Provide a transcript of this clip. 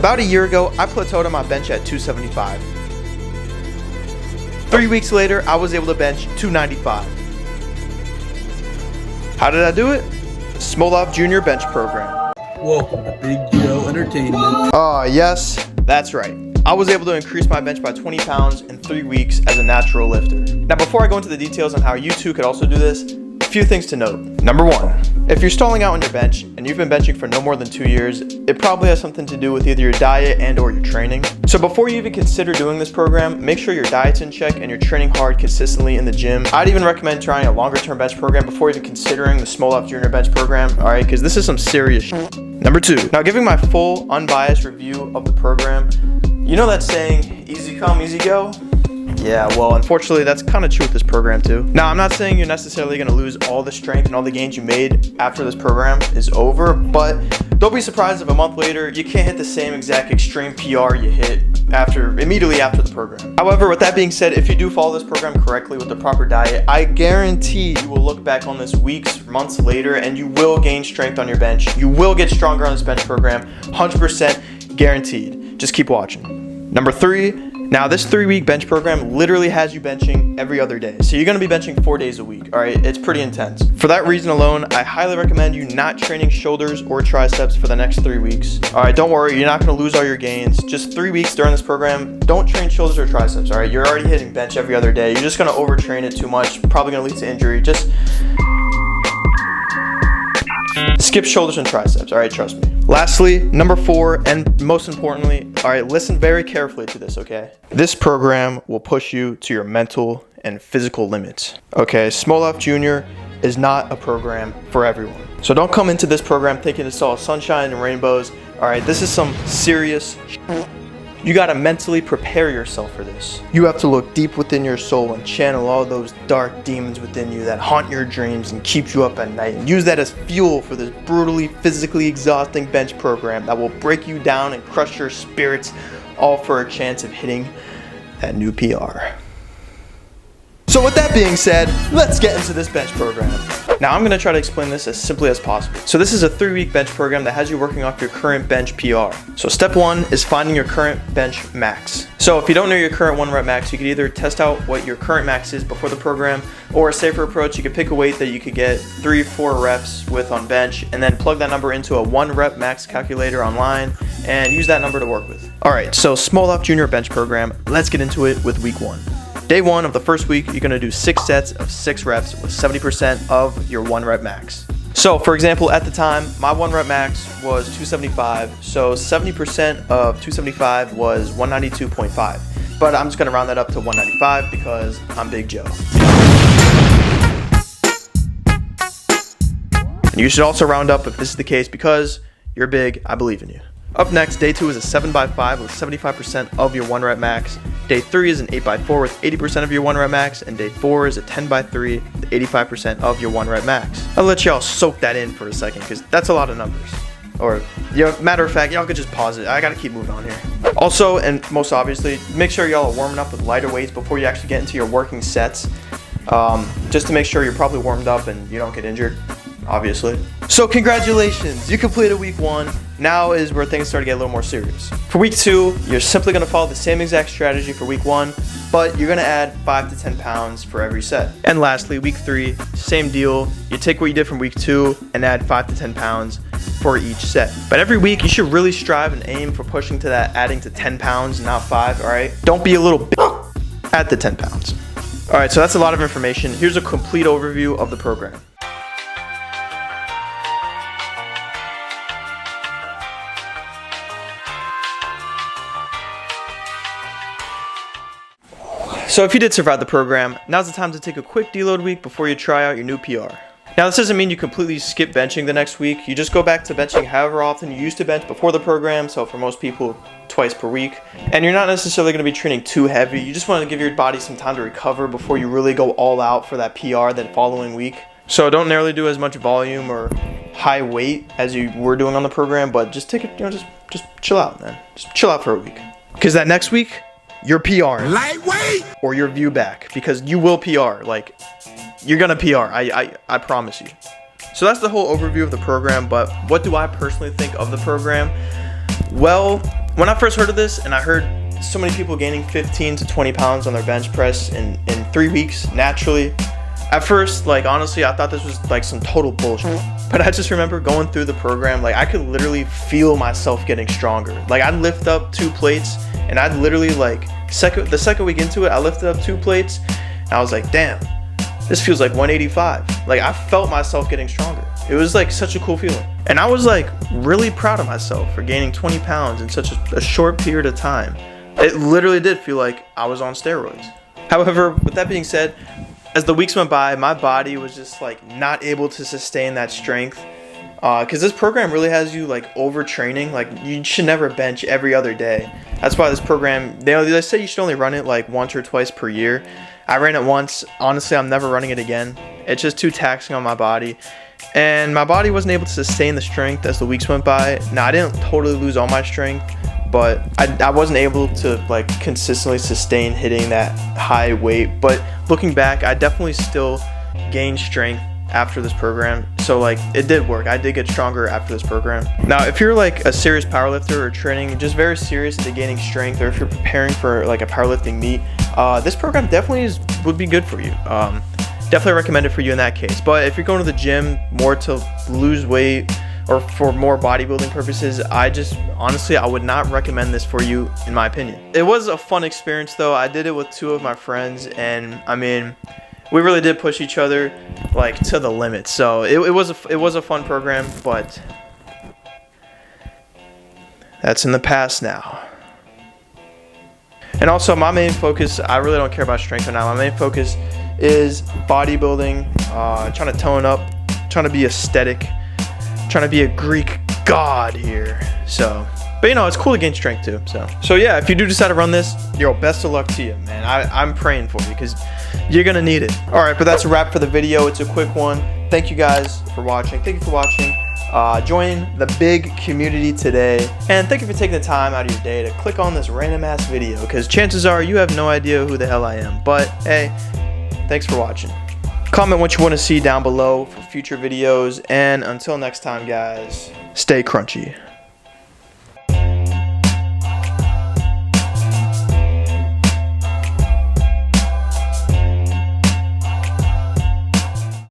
About a year ago, I plateaued on my bench at 275. 3 weeks later, I was able to bench 295. How did I do it? Smolov Junior Bench Program. Welcome to Big Joe Entertainment. Yes, that's right. I was able to increase my bench by 20 pounds in 3 weeks as a natural lifter. Now, before I go into the details on how you too could also do this, a few things to note. Number one, if you're stalling out on your bench and you've been benching for no more than 2 years, it probably has something to do with either your diet and or your training. So before you even consider doing this program, make sure your diet's in check and you're training hard consistently in the gym. I'd even recommend trying a longer term bench program before even considering the Smolov Junior Bench Program, alright, because this is some serious shit. Number two, now giving my full unbiased review of the program, you know that saying, easy come, easy go? Yeah, well, unfortunately, that's kind of true with this program too. Now, I'm not saying you're necessarily going to lose all the strength and all the gains you made after this program is over, but don't be surprised if a month later, you can't hit the same exact extreme PR you hit immediately after the program. However, with that being said, if you do follow this program correctly with the proper diet, I guarantee you will look back on this weeks, months later, and you will gain strength on your bench. You will get stronger on this bench program, 100% guaranteed. Just keep watching. Number three, now this 3-week bench program literally has you benching every other day. So you're gonna be benching 4 days a week, all right? It's pretty intense. For that reason alone, I highly recommend you not training shoulders or triceps for the next 3 weeks. All right, don't worry, you're not gonna lose all your gains. Just 3 weeks during this program, don't train shoulders or triceps, all right? You're already hitting bench every other day. You're just gonna overtrain it too much, probably gonna lead to injury. Just skip shoulders and triceps, all right? Trust me. Lastly, number 4, and most importantly, all right, listen very carefully to this, okay? This program will push you to your mental and physical limits, okay? Smolov Junior is not a program for everyone. So don't come into this program thinking it's all sunshine and rainbows, all right? This is some serious shit. You gotta mentally prepare yourself for this. You have to look deep within your soul and channel all those dark demons within you that haunt your dreams and keep you up at night, and use that as fuel for this brutally, physically exhausting bench program that will break you down and crush your spirits, all for a chance of hitting that new PR. So with that being said, let's get into this bench program. Now I'm gonna try to explain this as simply as possible. So this is a 3-week bench program that has you working off your current bench PR. So step 1 is finding your current bench max. So if you don't know your current 1 rep max, you could either test out what your current max is before the program, or a safer approach, you could pick a weight that you could get 3-4 reps with on bench, and then plug that number into a 1 rep max calculator online, and use that number to work with. All right, so Smolov Junior Bench Program, let's get into it with week 1. Day 1 of the first week, you're gonna do 6 sets of 6 reps with 70% of your 1 rep max. So for example, at the time, my 1 rep max was 275, so 70% of 275 was 192.5. But I'm just gonna round that up to 195 because I'm Big Joe. And you should also round up if this is the case because you're big, I believe in you. Up next, day 2 is a 7x5 with 75% of your 1 rep max. Day 3 is an 8x4 with 80% of your 1 rep max. And day 4 is a 10x3 with 85% of your 1 rep max. I'll let y'all soak that in for a second because that's a lot of numbers. Or, matter of fact, y'all could just pause it. I gotta keep moving on here. Also, and most obviously, make sure y'all are warming up with lighter weights before you actually get into your working sets. Just to make sure you're probably warmed up and you don't get injured, obviously. So congratulations, you completed week 1. Now is where things start to get a little more serious. For week 2, you're simply gonna follow the same exact strategy for week 1, but you're gonna add 5 to 10 pounds for every set. And lastly, week 3, same deal. You take what you did from week 2 and add 5 to 10 pounds for each set. But every week, you should really strive and aim for pushing to that adding to 10 pounds, not 5, all right? Don't be a little bitch at the 10 pounds. All right, so that's a lot of information. Here's a complete overview of the program. So if you did survive the program, now's the time to take a quick deload week before you try out your new PR. Now this doesn't mean you completely skip benching the next week. You just go back to benching however often you used to bench before the program, so for most people, twice per week. And you're not necessarily going to be training too heavy. You just want to give your body some time to recover before you really go all out for that PR that following week. So don't nearly do as much volume or high weight as you were doing on the program, but just take it, just chill out, man. Just chill out for a week. Because that next week, you're PR. Lightweight! Or your view back, because you will PR. Like, you're gonna PR, I promise you. So that's the whole overview of the program, but what do I personally think of the program? Well, When I first heard of this and I heard so many people gaining 15 to 20 pounds on their bench press in 3 weeks naturally, at first, like, honestly, I thought this was like some total bullshit. But I just remember going through the program, like, I could literally feel myself getting stronger. Like, I'd lift up 2 plates and I'd literally, like, the second week into it, I lifted up 2 plates and I was like, damn, this feels like 185. Like, I felt myself getting stronger. It was like such a cool feeling. And I was like really proud of myself for gaining 20 pounds in such a short period of time. It literally did feel like I was on steroids. However, with that being said, as the weeks went by, my body was just like not able to sustain that strength. Because this program really has you like overtraining. Like, you should never bench every other day. That's why this program, they say you should only run it like once or twice per year. I ran it once. Honestly, I'm never running it again. It's just too taxing on my body. And my body wasn't able to sustain the strength as the weeks went by. Now, I didn't totally lose all my strength, but I wasn't able to like consistently sustain hitting that high weight. But looking back, I definitely still gained strength after this program. So like, it did work. I did get stronger after this program. Now, if you're like a serious powerlifter or training just very serious into gaining strength, or if you're preparing for like a powerlifting meet, this program definitely would be good for you. Definitely recommend it for you in that case. But if you're going to the gym more to lose weight or for more bodybuilding purposes, honestly, I would not recommend this for you, in my opinion. It was a fun experience though. I did it with 2 of my friends, and I mean, we really did push each other like to the limit. So it was a fun program, but that's in the past now. And also, my main focus, I really don't care about strength right now. My main focus is bodybuilding, trying to tone up, trying to be aesthetic, trying to be a Greek god here. So, but you know, it's cool to gain strength too. So yeah, if you do decide to run this, yo, best of luck to you, man. I'm praying for you because you're gonna need it. All right, but that's a wrap for the video. It's a quick one. Thank you guys for watching. Thank you for watching. Join the big community today, and thank you for taking the time out of your day to click on this random ass video, because chances are you have no idea who the hell I am. But hey, thanks for watching. Comment what you want to see down below for future videos, and until next time, guys, stay crunchy.